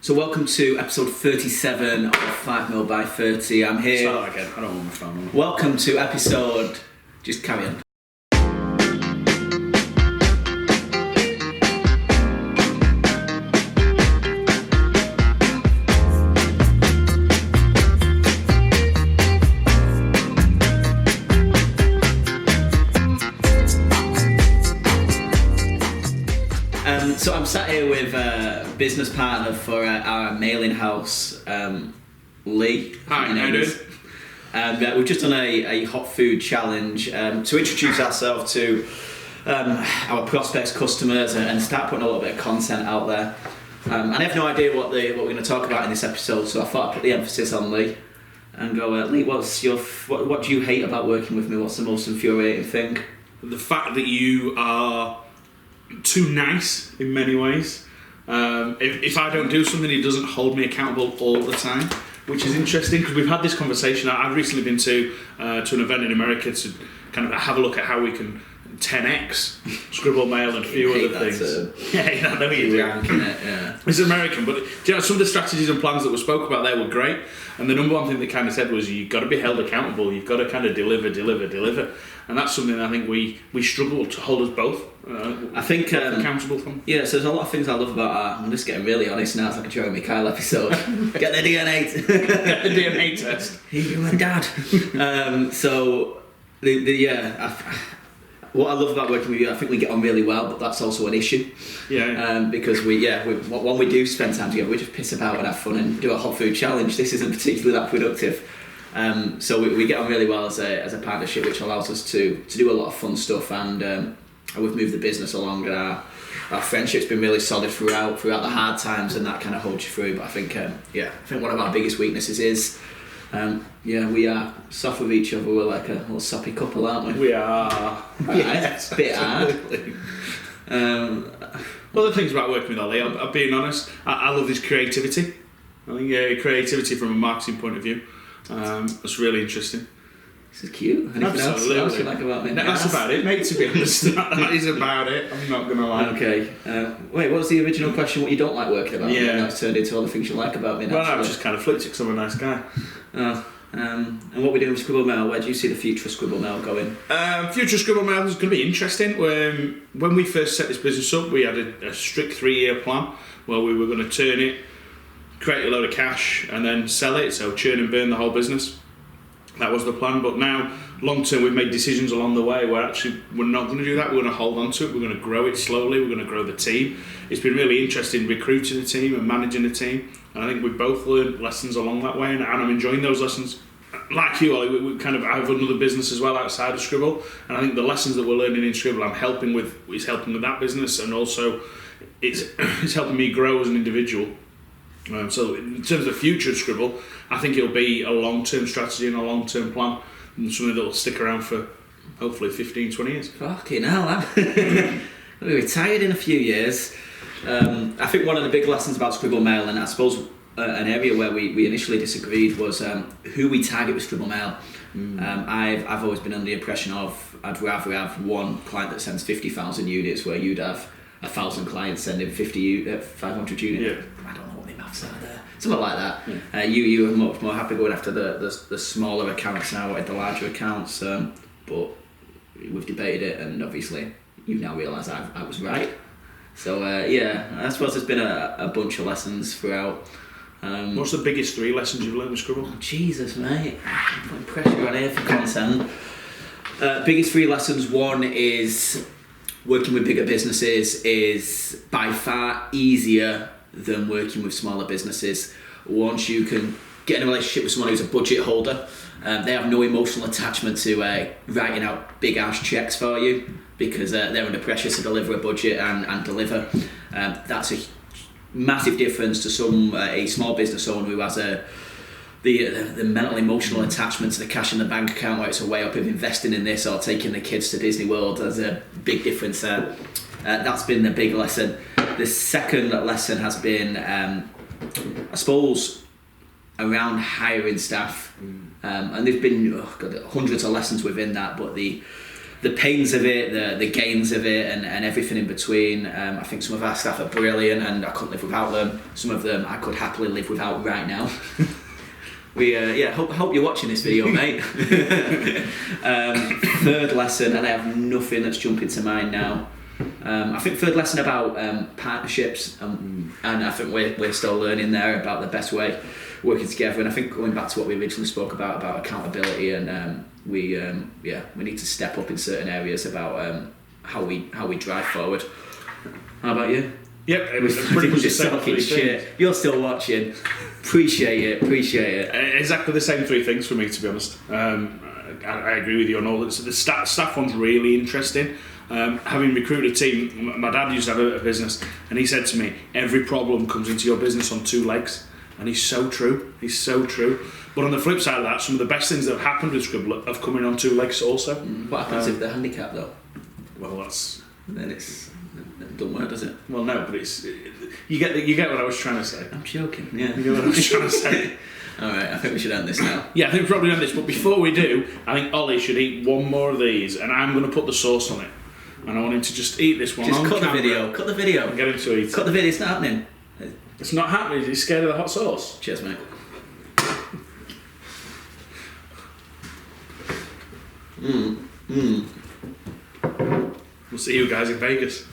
So welcome to episode 37 of 5mil by 30. I'm here. Start that again. I don't want my phone on. Welcome to episode... Just carry on. So I'm sat here with a business partner for our mailing house, Lee. Hi, how you doing? We've just done a hot food challenge to introduce ourselves to our prospects, customers, and start putting a little bit of content out there. And I have no idea what we're going to talk about in this episode, so I thought I'd put the emphasis on Lee and go, Lee, what do you hate about working with me? What's the most infuriating thing? The fact that you are too nice in many ways. If I don't do something, he doesn't hold me accountable all the time, which is interesting because we've had this conversation. I've recently been to an event in America to kind of have a look at how we can 10x Scribble Mail and a few other things. Yeah, I know you do. Yeah. It's American, but you know, some of the strategies and plans that we spoke about there were great. And the number one thing they kind of said was you've got to be held accountable. You've got to kind of deliver. And that's something I think we struggle to hold us both. I think accountable from. Yeah, so there's a lot of things I love about I'm just getting really honest now. It's like a Jeremy Kyle episode. Get the DNA. Get the DNA test. You and Dad. What I love about working with you, I think we get on really well, but that's also an issue. Yeah. Because when we do spend time together, we just piss about and have fun and do a hot food challenge. This isn't particularly that productive. So we get on really well as a partnership, which allows us to do a lot of fun stuff, and we've moved the business along, and our friendship's been really solid throughout the hard times, and that kind of holds you through. But I think one of our biggest weaknesses is we are soft with each other. We're like a little soppy couple, aren't we? We are. Yes, a bit hard. One of the things about working with Ollie, I'm being honest, I love his creativity. I think creativity from a marketing point of view, that's really interesting. This is cute. Anything else you like about me? That's about it, mate, to be honest. That is about it. I'm not going to lie. Okay. Wait, what was the original question? What you don't like working about me? Yeah. And that's turned into all the things you like about me. Well, I've just kind of flipped it because I'm a nice guy. And what we're doing with Scribble Mail, where do you see the future of Scribble Mail going? Future Scribble Mail is going to be interesting. When we first set this business up, we had a strict 3-year plan where we were going to turn it, create a load of cash, and then sell it, so churn and burn the whole business. That was the plan, but now, long term, we've made decisions along the way where actually we're not going to do that. We're going to hold on to it. We're going to grow it slowly. We're going to grow the team. It's been really interesting recruiting the team and managing the team. And I think we've both learned lessons along that way, and I'm enjoying those lessons. Like you, Ollie, we kind of have another business as well outside of Scribble, and I think the lessons that we're learning in Scribble, is helping with that business, and also it's helping me grow as an individual. So in terms of the future of Scribble, I think it'll be a long-term strategy and a long-term plan, and something that will stick around for hopefully 15, 20 years. Fucking hell, I'll be retired in a few years. I think one of the big lessons about Scribble Mail, and I suppose an area where we initially disagreed, was who we target with Scribble Mail. I've always been under the impression of I'd rather have one client that sends 50,000 units where you'd have 1,000 clients sending 500 units. Yeah. I don't know what the maths are there. Something like that. Yeah. You are much more happy going after the smaller accounts now at the larger accounts, but we've debated it, and obviously you've now realised I was right. So I suppose there's been a bunch of lessons throughout. What's the biggest 3 lessons you've learned with Scribble? Oh, Jesus, mate. I'm putting pressure on here for content. Biggest 3 lessons. One is working with bigger businesses is by far easier than working with smaller businesses. Once you can get in a relationship with someone who's a budget holder, they have no emotional attachment to writing out big ass checks for you because they're under pressure to deliver a budget and deliver. That's a massive difference to a small business owner who has the mental emotional attachment to the cash in the bank account, where it's a way up of investing in this or taking the kids to Disney World. There's a big difference there. That's been the big lesson. The second lesson has been, I suppose, around hiring staff. And there's been hundreds of lessons within that, but the pains of it, the gains of it, and everything in between. I think some of our staff are brilliant, and I couldn't live without them. Some of them I could happily live without right now. We hope you're watching this video, mate. Third lesson, and I have nothing that's jumping to mind now. I think third lesson about partnerships, and I think we're still learning there about the best way working together. And I think going back to what we originally spoke about accountability, and we need to step up in certain areas about how we drive forward. How about you? Yep, it was pretty much the same three things. You're still watching. Appreciate it. Exactly the same three things for me, to be honest. I agree with you on all. The staff one's really interesting. Having recruited a team, my dad used to have a business, and he said to me, every problem comes into your business on two legs. And he's so true. But on the flip side of that, some of the best things that have happened with Scribbler have come in on two legs also. What happens if they're handicapped though? Well, that's... Then it don't work, does it? Well, no, but it's... You get what I was trying to say. I'm joking, yeah. You get what I was trying to say. Alright, I think we should end this now. Yeah, I think we probably end this, but before we do, I think Ollie should eat one more of these, and I'm going to put the sauce on it. And I want him to just eat this one just on cut camera. Cut the video. And get him to eat it. Cut the video, it's not happening. It's not happening, he's scared of the hot sauce. Cheers, mate. We'll see you guys in Vegas.